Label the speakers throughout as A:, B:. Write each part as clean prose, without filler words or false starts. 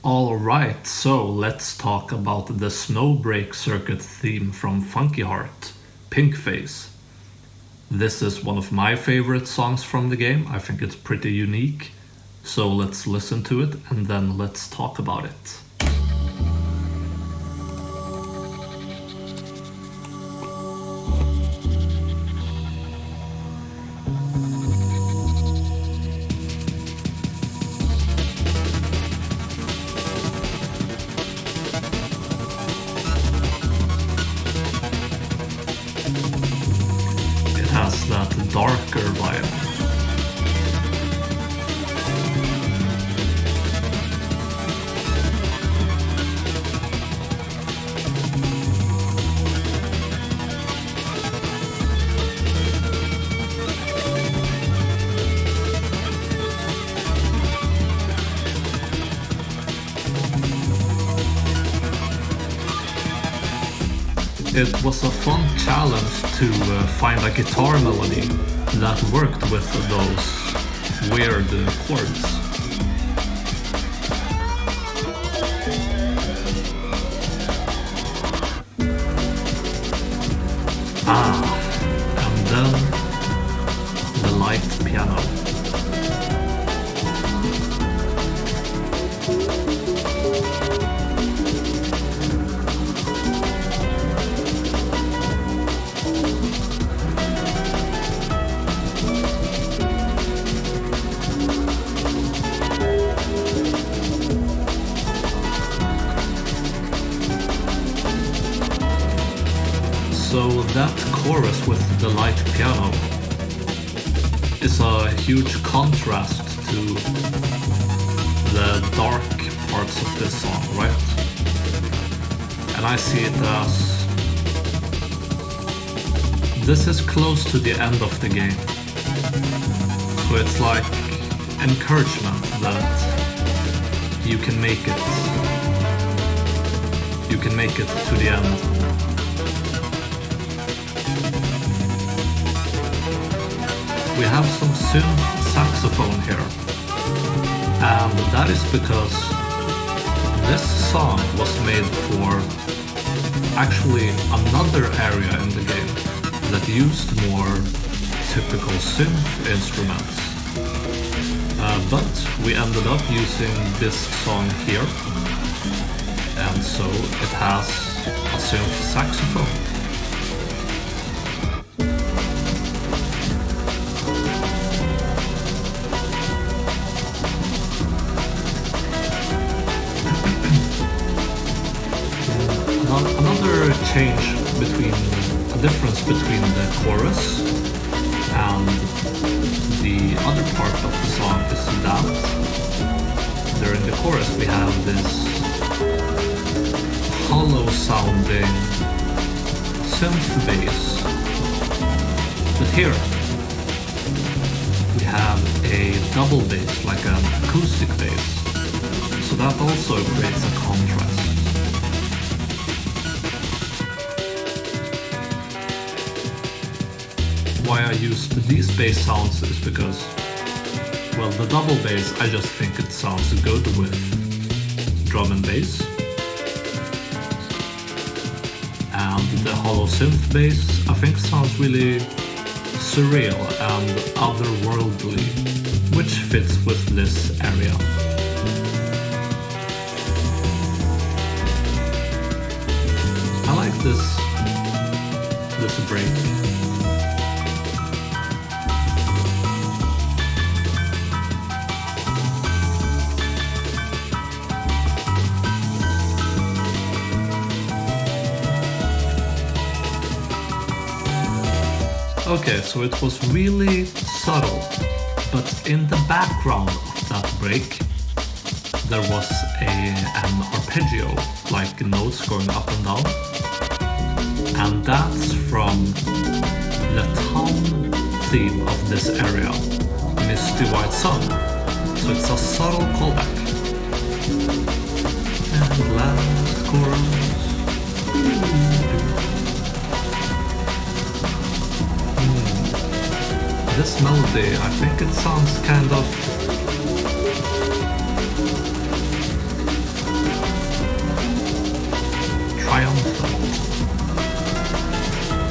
A: Alright, so let's talk about the Snowbreak Circuit theme from FUNKYHEART, PinkPhase. This is one of my favorite songs from the game. I think it's pretty unique. So let's listen to it and then let's talk about it. It has that darker vibe. It was a fun challenge to find a guitar melody that worked with those weird chords. And then the light piano. So that chorus with the light piano is a huge contrast to the dark parts of this song, right? And I see it as this is close to the end of the game. So it's like encouragement that you can make it. You can make it to the end. We have some synth saxophone here, and that is because this song was made for actually another area in the game that used more typical synth instruments. But we ended up using this song here, and so it has a synth saxophone. Another change a difference between the chorus and the other part of the song is that during the chorus we have this hollow sounding synth bass, but here we have a double bass, like an acoustic bass, so that also creates a contrast. Why I used these bass sounds is because, well, the double bass, I just think it sounds good with drum and bass. And the hollow synth bass, I think sounds really surreal and otherworldly, which fits with this area. I like this break. Okay, so it was really subtle, but in the background of that break, there was an arpeggio, like notes going up and down, and that's from the town theme of this area, Misty White Sun. So it's a subtle callback. And last chorus. This melody, I think it sounds kind of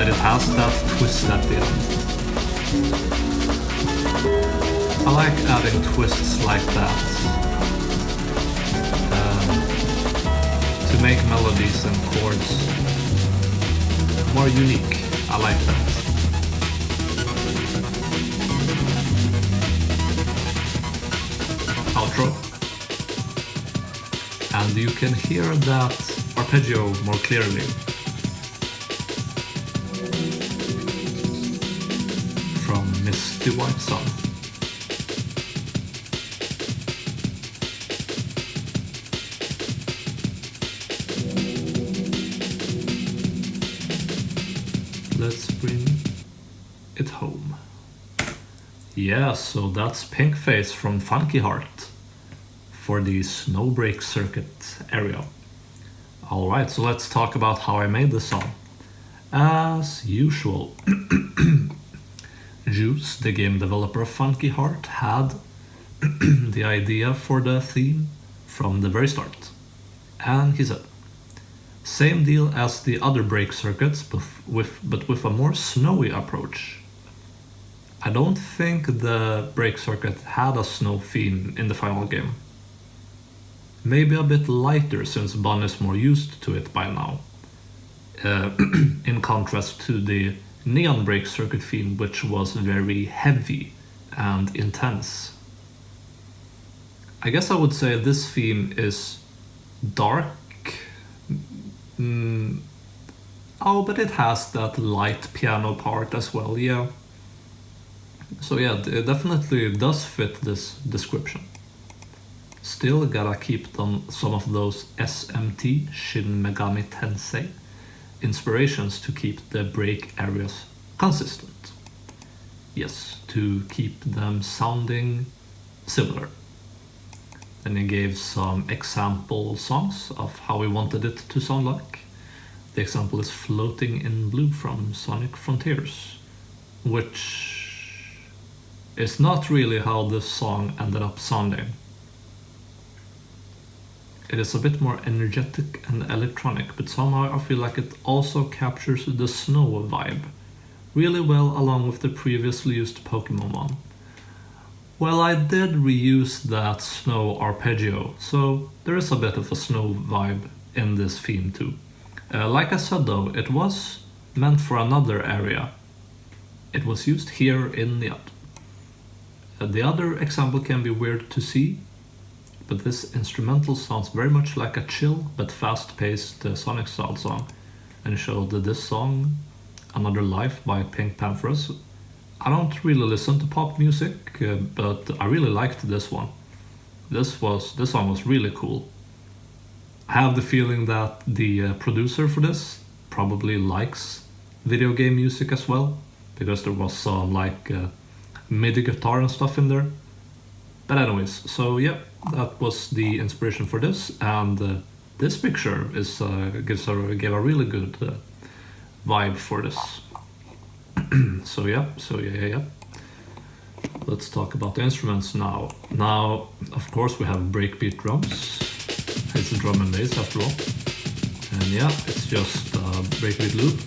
A: but it has that twist at the end. I like adding twists like that to make melodies and chords more unique. I like that. Outro. And you can hear that arpeggio more clearly from Misty White Sun. Let's bring it home. Yeah, so that's PinkPhase from FUNKYHEART for the Snowbreak Circuit area. Alright, so let's talk about how I made this song. As usual, Juice, the game developer of FUNKYHEART, had the idea for the theme from the very start. And he said, same deal as the other break circuits, but with a more snowy approach. I don't think the break circuit had a snow theme in the final game. Maybe a bit lighter since Bun is more used to it by now. In contrast to the neon break circuit theme, which was very heavy and intense. I guess I would say this theme is dark. Oh, but it has that light piano part as well, yeah. So yeah, it definitely does fit this description. Still gotta keep some of those SMT, Shin Megami Tensei, inspirations to keep the break areas consistent. Yes, to keep them sounding similar. Then he gave some example songs of how we wanted it to sound like. The example is Floating in Blue from Sonic Frontiers, which is not really how this song ended up sounding. It is a bit more energetic and electronic, but somehow I feel like it also captures the snow vibe really well along with the previously used Pokemon one. Well, I did reuse that snow arpeggio, so there is a bit of a snow vibe in this theme too. Like I said though, it was meant for another area. It was used here in the ad. The other example can be weird to see, but this instrumental sounds very much like a chill but fast-paced Sonic style song, and showed this song, Another Life by Pink Panthers. I don't really listen to pop music, but I really liked this one. This song was really cool. I have the feeling that the producer for this probably likes video game music as well, because there was some like MIDI guitar and stuff in there. But anyways, so yeah, that was the inspiration for this, and this picture is gave a really good vibe for this. So yeah. Let's talk about the instruments now. Now, of course, we have breakbeat drums. It's a drum and bass after all. And yeah, it's just a breakbeat loop.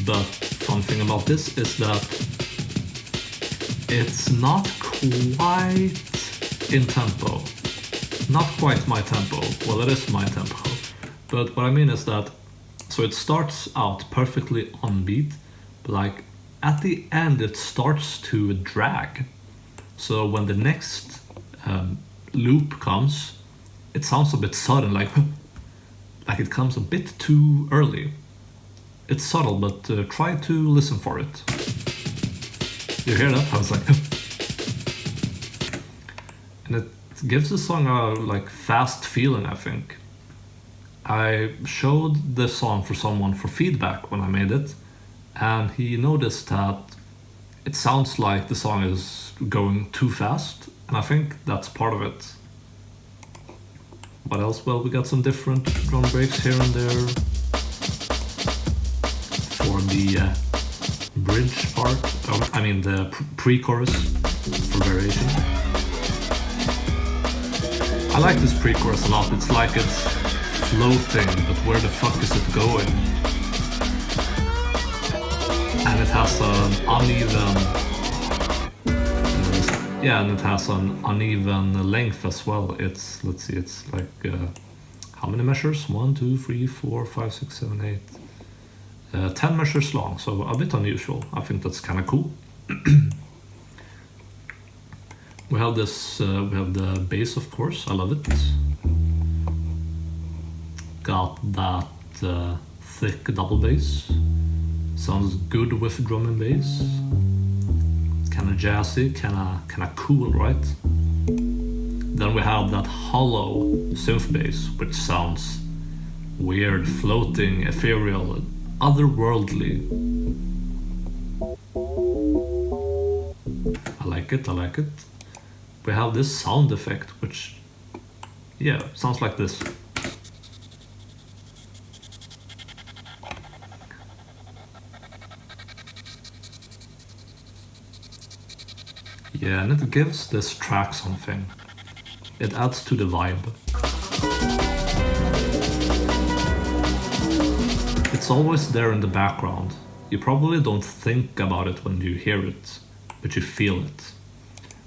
A: But fun thing about this is that it's not quite in tempo. Not quite my tempo. Well, it is my tempo. But what I mean is that, so it starts out perfectly on beat, but like at the end it starts to drag. So when the next loop comes, it sounds a bit sudden, like it comes a bit too early. It's subtle, but try to listen for it. You hear that? I was like, and it gives the song a like fast feeling, I think. I showed the song for someone for feedback when I made it, and he noticed that it sounds like the song is going too fast, and I think that's part of it. What else? Well, we got some different drum breaks here and there for the bridge part, I mean the pre-chorus for variation. I like this pre-chorus a lot. It's like it's floating, but where the fuck is it going? it has an uneven, yeah, and it has an uneven length as well. It's, let's see, it's like, how many measures? 1, 2, 3, 4, 5, 6, 7, 8. 10 measures long, so a bit unusual. I think that's kind of cool. We have this, we have the bass, of course. I love it. Got that thick double bass. Sounds good with drum and bass. Kind of jazzy, kind of cool, right? Then we have that hollow synth bass, which sounds weird, floating, ethereal, otherworldly. I like it, I like it. We have this sound effect, which, yeah, sounds like this. Yeah, and it gives this track something. It adds to the vibe. It's always there in the background. You probably don't think about it when you hear it, but you feel it.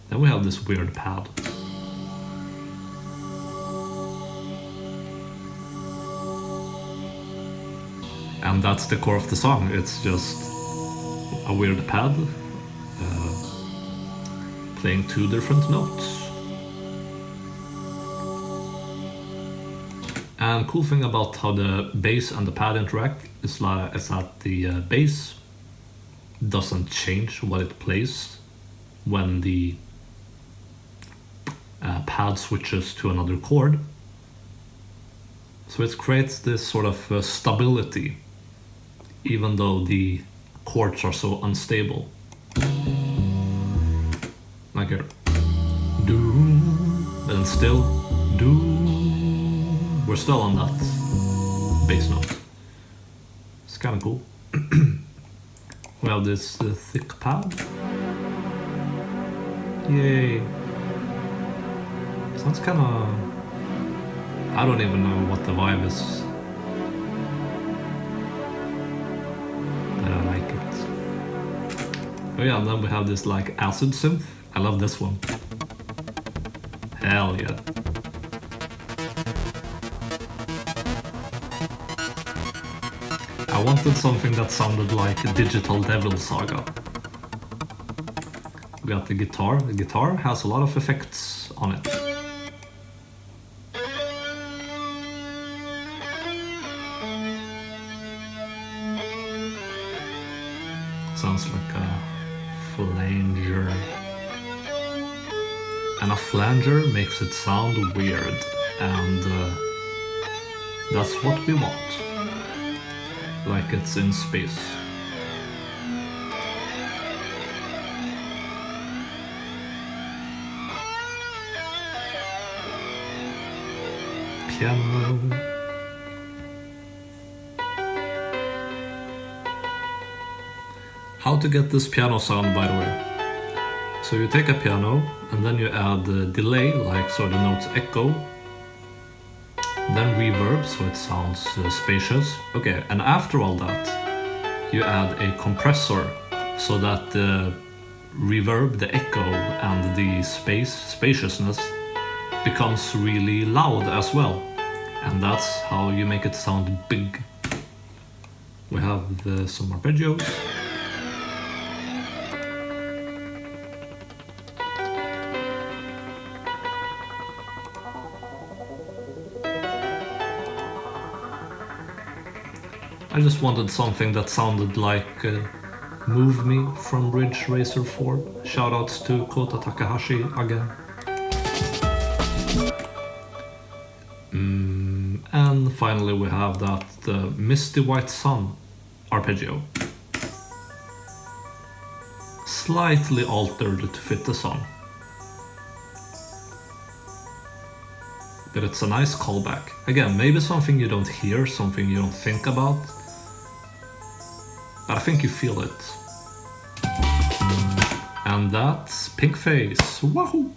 A: Then we have this weird pad. And that's the core of the song. It's just a weird pad playing 2 different notes. And cool thing about how the bass and the pad interact is that the bass doesn't change what it plays when the pad switches to another chord. So it creates this sort of stability, even though the chords are so unstable. Like here. Do, and still do. We're still on that bass note. It's kind of cool. We have this thick pad. Yay. Sounds kind of... I don't even know what the vibe is. But I like it. Oh yeah, and then we have this like acid synth. I love this one. Hell yeah. I wanted something that sounded like a Digital Devil Saga. We got the guitar. The guitar has a lot of effects on it. Sounds like a flanger. And a flanger makes it sound weird, and that's what we want. Like it's in space. Piano. How to get this piano sound, by the way. So you take a piano and then you add a delay, like so the notes echo. Then reverb, so it sounds spacious. Okay, and after all that, you add a compressor so that the reverb, the echo, and the spaciousness becomes really loud as well. And that's how you make it sound big. We have some arpeggios. I just wanted something that sounded like Move Me from Ridge Racer 4. Shoutouts to Kota Takahashi again. And finally we have that Misty White Sun arpeggio. Slightly altered to fit the song. But it's a nice callback. Again, maybe something you don't hear, something you don't think about. But I think you feel it. And that's PinkPhase. Wahoo!